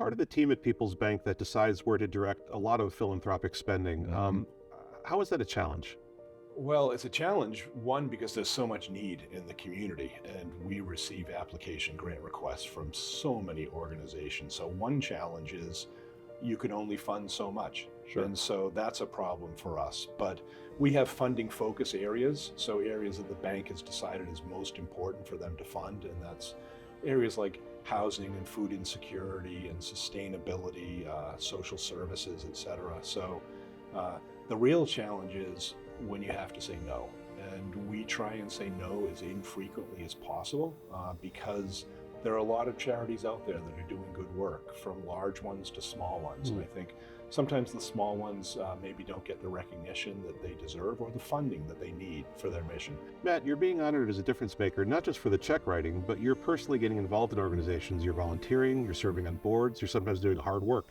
part of the team at People's Bank that decides where to direct a lot of philanthropic spending. How is that a challenge? Well, it's a challenge, one, because there's so much need in the community, and we receive application grant requests from so many organizations. So one challenge is you can only fund so much. Sure. And so that's a problem for us. But we have funding focus areas, so areas that the bank has decided is most important for them to fund, and that's areas like housing and food insecurity and sustainability, social services, et cetera. So the real challenge is when you have to say no. And we try and say no as infrequently as possible because there are a lot of charities out there that are doing good work, from large ones to small ones. And I think sometimes the small ones maybe don't get the recognition that they deserve or the funding that they need for their mission. Matt, you're being honored as a difference maker, not just for the check writing, but you're personally getting involved in organizations. You're volunteering, you're serving on boards, you're sometimes doing hard work.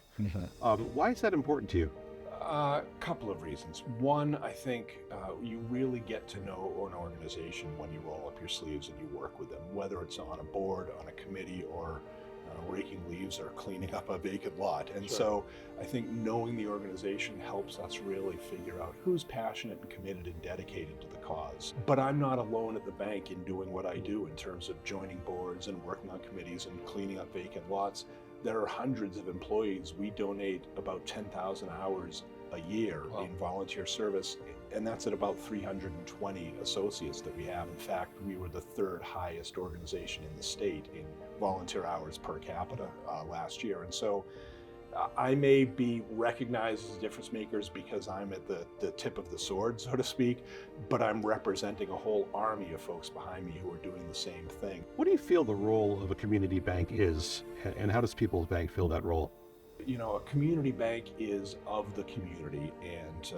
Why is that important to you? A couple of reasons. One, I think you really get to know an organization when you roll up your sleeves and you work with them, whether it's on a board, on a committee, or raking leaves or cleaning up a vacant lot. And so I think knowing the organization helps us really figure out who's passionate and committed and dedicated to the cause. But I'm not alone at the bank in doing what I do in terms of joining boards and working on committees and cleaning up vacant lots. There are hundreds of employees. We donate about 10,000 hours a year in volunteer service, and that's at about 320 associates that we have. In fact, we were the third highest organization in the state in volunteer hours per capita last year. And so I may be recognized as difference makers because I'm at the tip of the sword, so to speak, but I'm representing a whole army of folks behind me who are doing the same thing. What do you feel the role of a community bank is, and how does People's Bank fill that role? You know, a community bank is of the community, and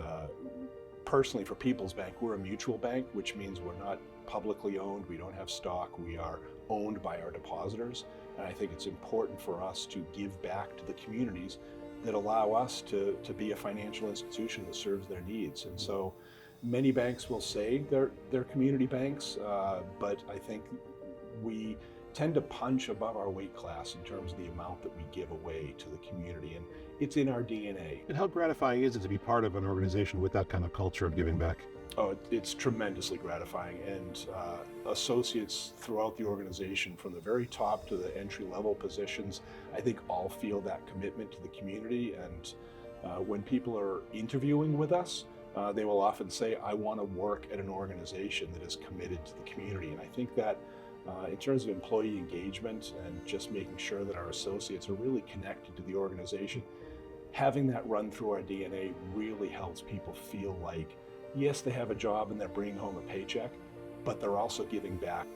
personally for People's Bank, we're a mutual bank, which means we're not publicly owned, we don't have stock, we are owned by our depositors. And I think it's important for us to give back to the communities that allow us to be a financial institution that serves their needs. And so many banks will say they're community banks, but I think we tend to punch above our weight class in terms of the amount that we give away to the community. And it's in our DNA. And how gratifying is it to be part of an organization with that kind of culture of giving back? Oh, it's tremendously gratifying, and associates throughout the organization, from the very top to the entry-level positions, I think all feel that commitment to the community. And when people are interviewing with us, they will often say, I want to work at an organization that is committed to the community. And I think that in terms of employee engagement and just making sure that our associates are really connected to the organization, having that run through our DNA really helps people feel like, yes, they have a job and they're bringing home a paycheck, but they're also giving back